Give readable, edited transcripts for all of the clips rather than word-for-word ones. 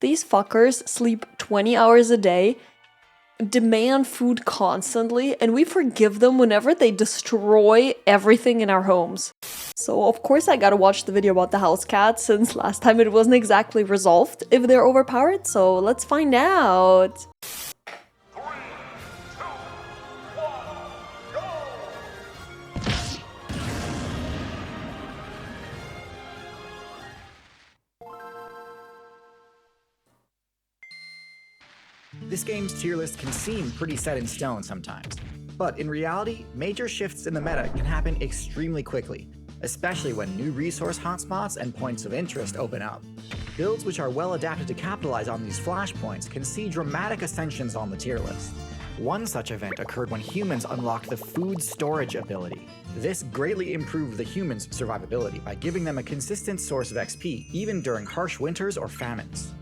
These fuckers sleep 20 hours a day, demand food constantly, and we forgive them whenever they destroy everything in our homes. So of course I gotta watch the video about the house cat, since last time it wasn't exactly resolved if they're overpowered, so let's find out. This game's tier list can seem pretty set in stone sometimes, but in reality, major shifts in the meta can happen extremely quickly, especially when new resource hotspots and points of interest open up. Builds which are well adapted to capitalize on these flashpoints can see dramatic ascensions on the tier list. One such event occurred when humans unlocked the food storage ability. This greatly improved the humans' survivability by giving them a consistent source of XP even during harsh winters or famines.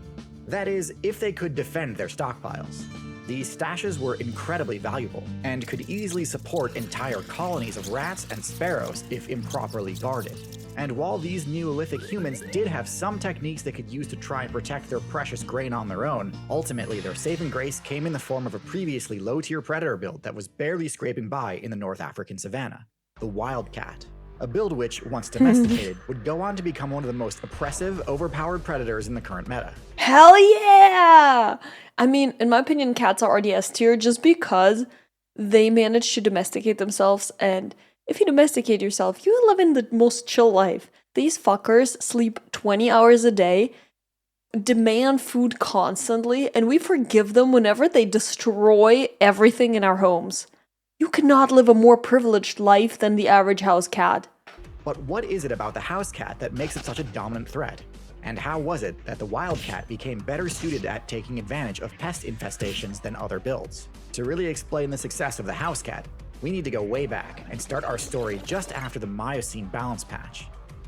That is, if they could defend their stockpiles. These stashes were incredibly valuable, and could easily support entire colonies of rats and sparrows if improperly guarded. And while these Neolithic humans did have some techniques they could use to try and protect their precious grain on their own, ultimately their saving grace came in the form of a previously low-tier predator build that was barely scraping by in the North African savanna, the wildcat. A build which, once domesticated, would go on to become one of the most oppressive, overpowered predators in the current meta. Hell yeah! I mean, in my opinion, cats are already S tier just because they manage to domesticate themselves, and if you domesticate yourself, you live in the most chill life. These fuckers sleep 20 hours a day, demand food constantly, and we forgive them whenever they destroy everything in our homes. You cannot live a more privileged life than the average house cat. But what is it about the house cat that makes it such a dominant threat? And how was it that the wildcat became better suited at taking advantage of pest infestations than other builds? To really explain the success of the house cat, we need to go way back and start our story just after the Miocene balance patch.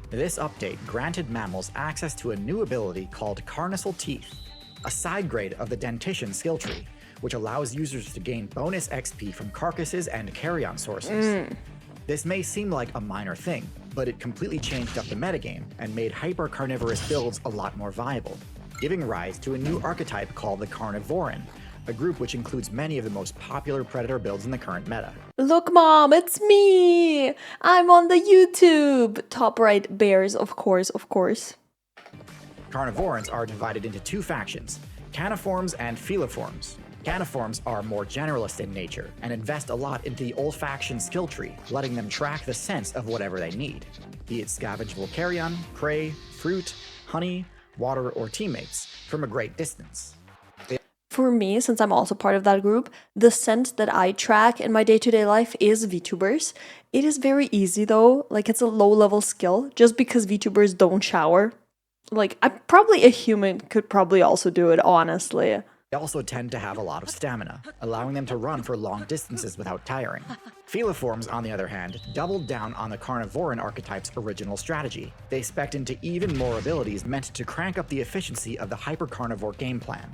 This update granted mammals access to a new ability called Carnassial Teeth, a side grade of the dentition skill tree, which allows users to gain bonus XP from carcasses and carrion sources. This may seem like a minor thing, but it completely changed up the metagame and made hyper-carnivorous builds a lot more viable, giving rise to a new archetype called the Carnivoreen, a group which includes many of the most popular predator builds in the current meta. Look, Mom, it's me! I'm on the YouTube! Top right, bears, of course, of course. Carnivoreens are divided into two factions, caniforms and feliforms. Caniforms are more generalist in nature and invest a lot into the olfaction skill tree, letting them track the sense of whatever they need, be it scavengeable carrion, prey, fruit, honey, water, or teammates, from a great distance. For me, since I'm also part of that group, the scent that I track in my day-to-day life is VTubers. It is very easy though, like it's a low-level skill, just because VTubers don't shower. Like, probably a human could probably also do it, honestly. They also tend to have a lot of stamina, allowing them to run for long distances without tiring. Feliforms, on the other hand, doubled down on the Carnivoreen archetype's original strategy. They spec'd into even more abilities meant to crank up the efficiency of the hyper-carnivore game plan.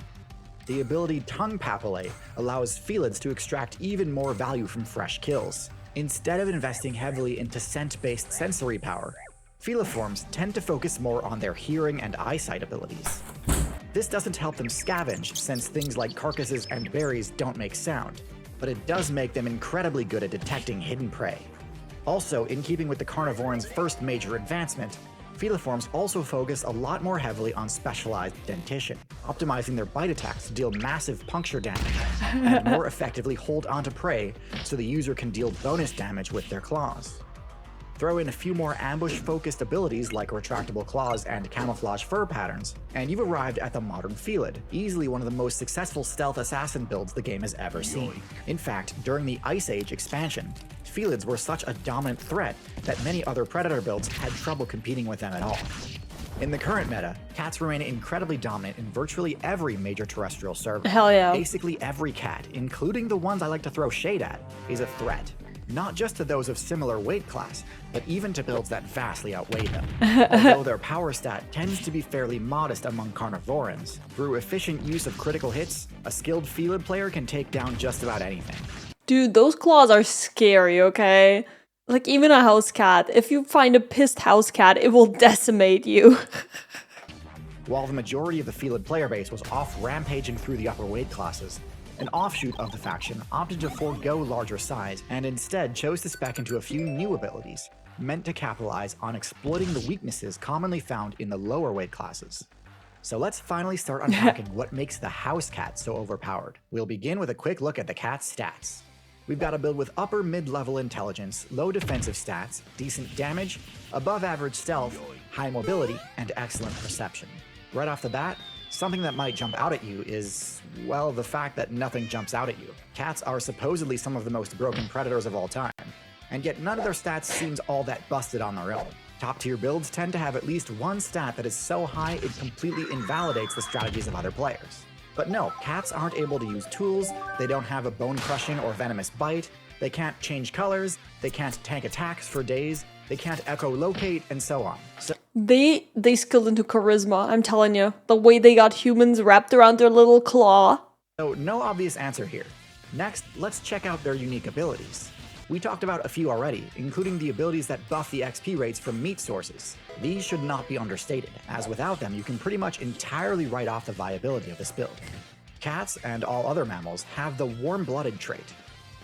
The ability Tongue Papillae allows felids to extract even more value from fresh kills. Instead of investing heavily into scent-based sensory power, feliforms tend to focus more on their hearing and eyesight abilities. This doesn't help them scavenge, since things like carcasses and berries don't make sound, but it does make them incredibly good at detecting hidden prey. Also, in keeping with the Carnivoreen's first major advancement, feliforms also focus a lot more heavily on specialized dentition, optimizing their bite attacks to deal massive puncture damage, and more effectively hold onto prey so the user can deal bonus damage with their claws. Throw in a few more ambush-focused abilities like retractable claws and camouflage fur patterns, and you've arrived at the modern felid, easily one of the most successful stealth assassin builds the game has ever seen. In fact, during the Ice Age expansion, felids were such a dominant threat that many other predator builds had trouble competing with them at all. In the current meta, cats remain incredibly dominant in virtually every major terrestrial server. Hell yeah. Basically every cat, including the ones I like to throw shade at, is a threat. Not just to those of similar weight class, but even to builds that vastly outweigh them. Although their power stat tends to be fairly modest among Carnivoreens, through efficient use of critical hits, a skilled felid player can take down just about anything. Dude, those claws are scary, okay? Like, even a house cat, if you find a pissed house cat, it will decimate you. While the majority of the felid player base was off rampaging through the upper weight classes, an offshoot of the faction opted to forego larger size and instead chose to spec into a few new abilities, meant to capitalize on exploiting the weaknesses commonly found in the lower weight classes. So let's finally start unpacking what makes the house cat so overpowered. We'll begin with a quick look at the cat's stats. We've got a build with upper mid-level intelligence, low defensive stats, decent damage, above average stealth, high mobility, and excellent perception. Right off the bat, something that might jump out at you is, well, the fact that nothing jumps out at you. Cats are supposedly some of the most broken predators of all time, and yet none of their stats seems all that busted on their own. Top tier builds tend to have at least one stat that is so high it completely invalidates the strategies of other players. But no, cats aren't able to use tools, they don't have a bone-crushing or venomous bite, they can't change colors, they can't tank attacks for days, they can't echolocate, and so on. So They skilled into charisma, I'm telling you. The way they got humans wrapped around their little claw. no obvious answer here. Next, let's check out their unique abilities. We talked about a few already, including the abilities that buff the XP rates from meat sources. These should not be understated, as without them you can pretty much entirely write off the viability of this build. Cats, and all other mammals, have the warm-blooded trait.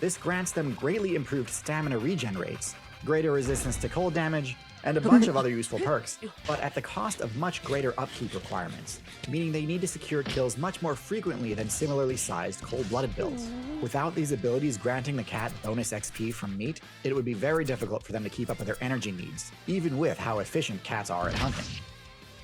This grants them greatly improved stamina regen rates, greater resistance to cold damage, and a bunch of other useful perks, but at the cost of much greater upkeep requirements, meaning they need to secure kills much more frequently than similarly sized cold-blooded builds. Without these abilities granting the cat bonus XP from meat, it would be very difficult for them to keep up with their energy needs, even with how efficient cats are at hunting.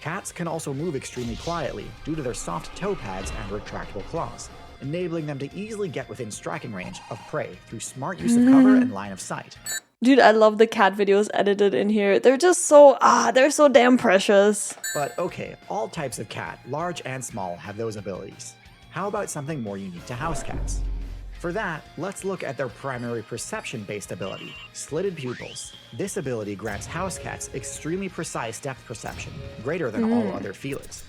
Cats can also move extremely quietly due to their soft toe pads and retractable claws, enabling them to easily get within striking range of prey through smart use of cover and line of sight. Dude, I love the cat videos edited in here. They're just so, they're so damn precious. But okay, all types of cat, large and small, have those abilities. How about something more unique to house cats? For that, let's look at their primary perception-based ability, slitted pupils. This ability grants house cats extremely precise depth perception, greater than all other felids.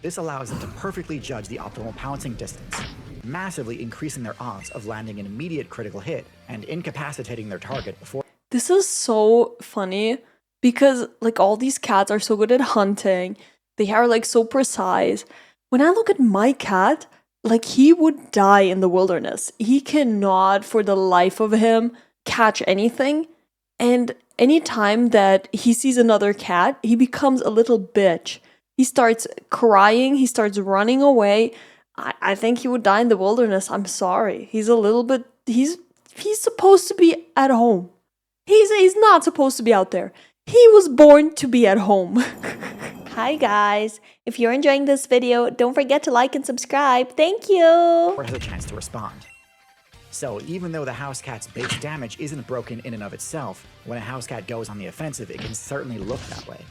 This allows them to perfectly judge the optimal pouncing distance, massively increasing their odds of landing an immediate critical hit and incapacitating their target before. This is so funny because like all these cats are so good at hunting. They are like so precise. When I look at my cat, like he would die in the wilderness. He cannot for the life of him catch anything. And anytime that he sees another cat, he becomes a little bitch. He starts crying, he starts running away. I think he would die in the wilderness. I'm sorry. He's a little bit, he's supposed to be at home. He's not supposed to be out there. He was born to be at home. Hi guys. If you're enjoying this video, don't forget to like and subscribe. Thank you. Or has a chance to respond. So even though the house cat's base damage isn't broken in and of itself, when a house cat goes on the offensive, it can certainly look that way.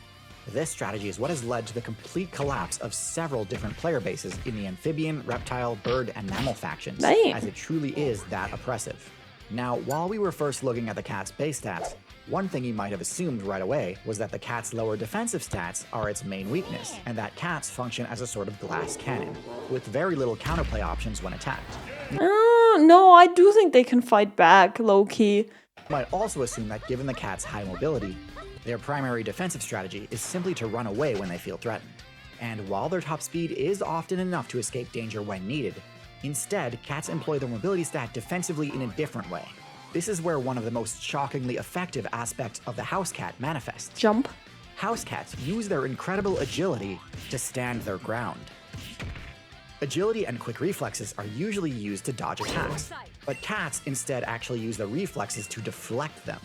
This strategy is what has led to the complete collapse of several different player bases in the amphibian, reptile, bird, and mammal factions, as it truly is that oppressive. Now, while we were first looking at the cat's base stats, one thing you might have assumed right away was that the cat's lower defensive stats are its main weakness, and that cats function as a sort of glass cannon, with very little counterplay options when attacked. No, I do think they can fight back, low-key. You might also assume that given the cat's high mobility, their primary defensive strategy is simply to run away when they feel threatened. And while their top speed is often enough to escape danger when needed, instead, cats employ their mobility stat defensively in a different way. This is where one of the most shockingly effective aspects of the house cat manifests. Jump. House cats use their incredible agility to stand their ground. Agility and quick reflexes are usually used to dodge attacks, but cats instead actually use the reflexes to deflect them.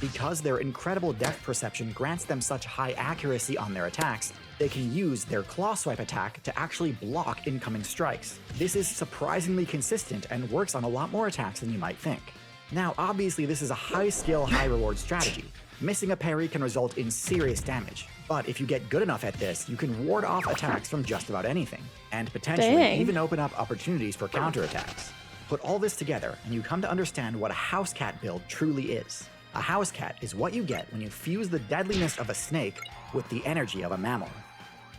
Because their incredible depth perception grants them such high accuracy on their attacks, they can use their claw swipe attack to actually block incoming strikes. This is surprisingly consistent and works on a lot more attacks than you might think. Now, obviously this is a high-skill, high-reward strategy. Missing a parry can result in serious damage, but if you get good enough at this, you can ward off attacks from just about anything, and potentially even open up opportunities for counterattacks. Put all this together, and you come to understand what a house cat build truly is. A house cat is what you get when you fuse the deadliness of a snake with the energy of a mammal.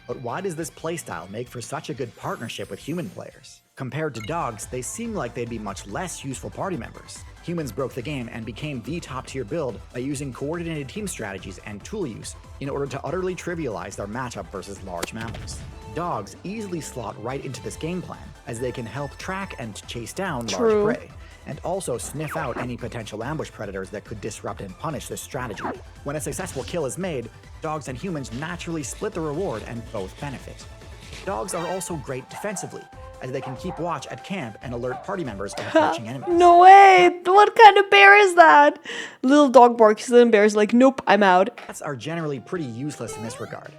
But why does this playstyle make for such a good partnership with human players? Compared to dogs, they seem like they'd be much less useful party members. Humans broke the game and became the top tier build by using coordinated team strategies and tool use in order to utterly trivialize their matchup versus large mammals. Dogs easily slot right into this game plan, as they can help track and chase down large prey, and also sniff out any potential ambush predators that could disrupt and punish this strategy. When a successful kill is made, dogs and humans naturally split the reward and both benefit. Dogs are also great defensively, as they can keep watch at camp and alert party members of approaching enemies. No way! What kind of bear is that? Little dog barks and the bear's like, nope, I'm out. Cats are generally pretty useless in this regard.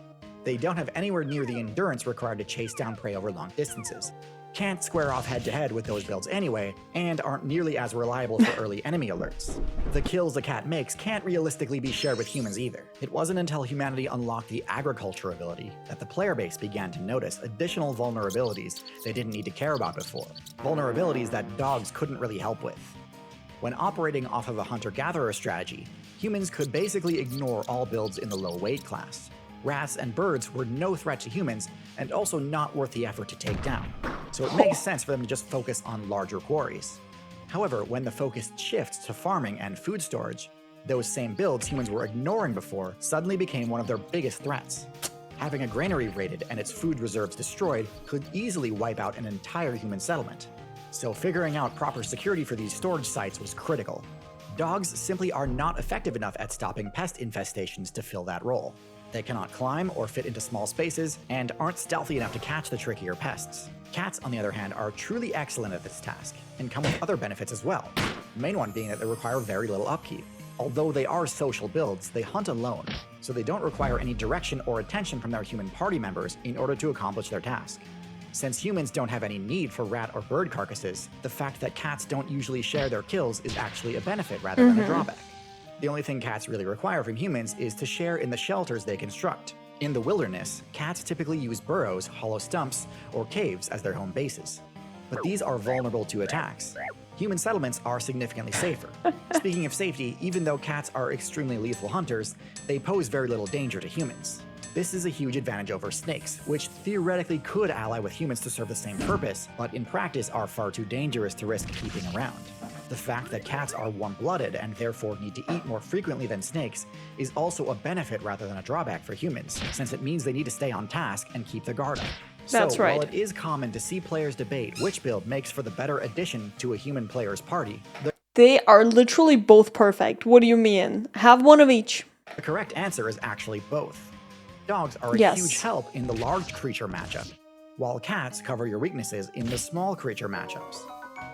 They don't have anywhere near the endurance required to chase down prey over long distances, can't square off head-to-head with those builds anyway, and aren't nearly as reliable for early enemy alerts. The kills a cat makes can't realistically be shared with humans either. It wasn't until humanity unlocked the agriculture ability that the player base began to notice additional vulnerabilities they didn't need to care about before, vulnerabilities that dogs couldn't really help with. When operating off of a hunter-gatherer strategy, humans could basically ignore all builds in the low weight class. Rats and birds were no threat to humans, and also not worth the effort to take down, so it makes sense for them to just focus on larger quarries. However, when the focus shifts to farming and food storage, those same builds humans were ignoring before suddenly became one of their biggest threats. Having a granary raided and its food reserves destroyed could easily wipe out an entire human settlement, so figuring out proper security for these storage sites was critical. Dogs simply are not effective enough at stopping pest infestations to fill that role. They cannot climb or fit into small spaces, and aren't stealthy enough to catch the trickier pests. Cats, on the other hand, are truly excellent at this task, and come with other benefits as well. The main one being that they require very little upkeep. Although they are social builds, they hunt alone, so they don't require any direction or attention from their human party members in order to accomplish their task. Since humans don't have any need for rat or bird carcasses, the fact that cats don't usually share their kills is actually a benefit rather than a drawback. The only thing cats really require from humans is to share in the shelters they construct. In the wilderness, cats typically use burrows, hollow stumps, or caves as their home bases. But these are vulnerable to attacks. Human settlements are significantly safer. Speaking of safety, even though cats are extremely lethal hunters, they pose very little danger to humans. This is a huge advantage over snakes, which theoretically could ally with humans to serve the same purpose, but in practice are far too dangerous to risk keeping around. The fact that cats are warm-blooded and therefore need to eat more frequently than snakes is also a benefit rather than a drawback for humans, since it means they need to stay on task and keep their guard up. That's right. While it is common to see players debate which build makes for the better addition to a human player's party, they are literally both perfect. What do you mean? Have one of each. The correct answer is actually both. Dogs are a huge help in the large creature matchup, while cats cover your weaknesses in the small creature matchups.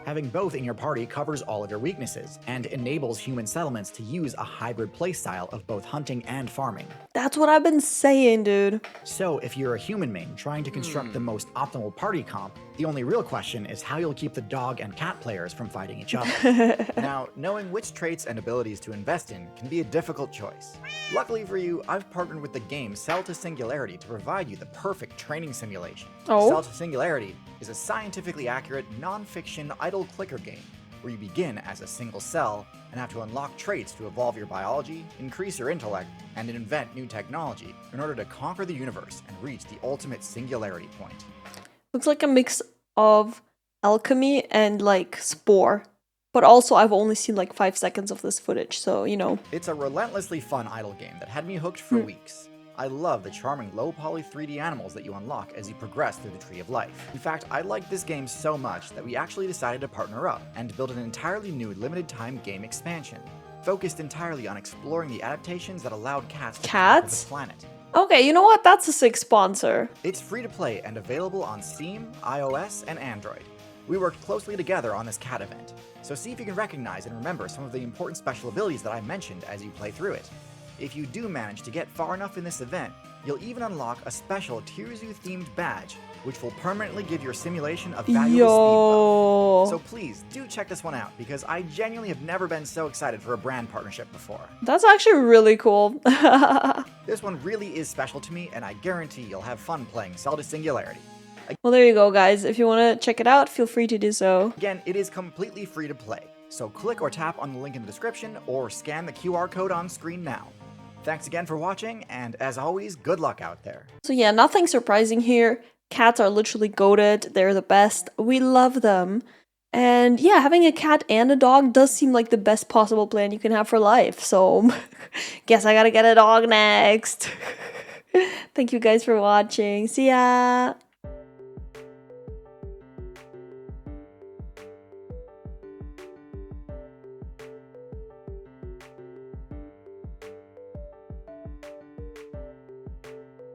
Having both in your party covers all of your weaknesses, and enables human settlements to use a hybrid playstyle of both hunting and farming. That's what I've been saying, dude. So if you're a human main trying to construct the most optimal party comp, the only real question is how you'll keep the dog and cat players from fighting each other. Now, knowing which traits and abilities to invest in can be a difficult choice. Luckily for you, I've partnered with the game Cell to Singularity to provide you the perfect training simulation. Cell to Singularity is a scientifically accurate, non-fiction idle clicker game where you begin as a single cell and have to unlock traits to evolve your biology, increase your intellect, and invent new technology in order to conquer the universe and reach the ultimate singularity point. Looks like a mix of alchemy and like Spore. But also I've only seen like 5 seconds of this footage, so you know. It's a relentlessly fun idle game that had me hooked for weeks. I love the charming low-poly 3D animals that you unlock as you progress through the Tree of Life. In fact, I liked this game so much that we actually decided to partner up and build an entirely new limited-time game expansion, focused entirely on exploring the adaptations that allowed cats to conquer the planet. Okay, you know what? That's a sick sponsor. It's free to play and available on Steam, iOS, and Android. We worked closely together on this cat event, so see if you can recognize and remember some of the important special abilities that I mentioned as you play through it. If you do manage to get far enough in this event, you'll even unlock a special TierZoo themed badge, which will permanently give your simulation a valuable speed buff. So please, do check this one out, because I genuinely have never been so excited for a brand partnership before. That's actually really cool. This one really is special to me, and I guarantee you'll have fun playing Cell to Singularity. Well, there you go, guys. If you want to check it out, feel free to do so. Again, it is completely free to play, so click or tap on the link in the description, or scan the QR code on screen now. Thanks again for watching, and as always, good luck out there. So So yeah, nothing surprising here. Cats are literally goated. They're the best. We love them. And yeah, having a cat and a dog does seem like the best possible plan you can have for life. So guess I gotta get a dog next. Thank you guys for watching. See ya!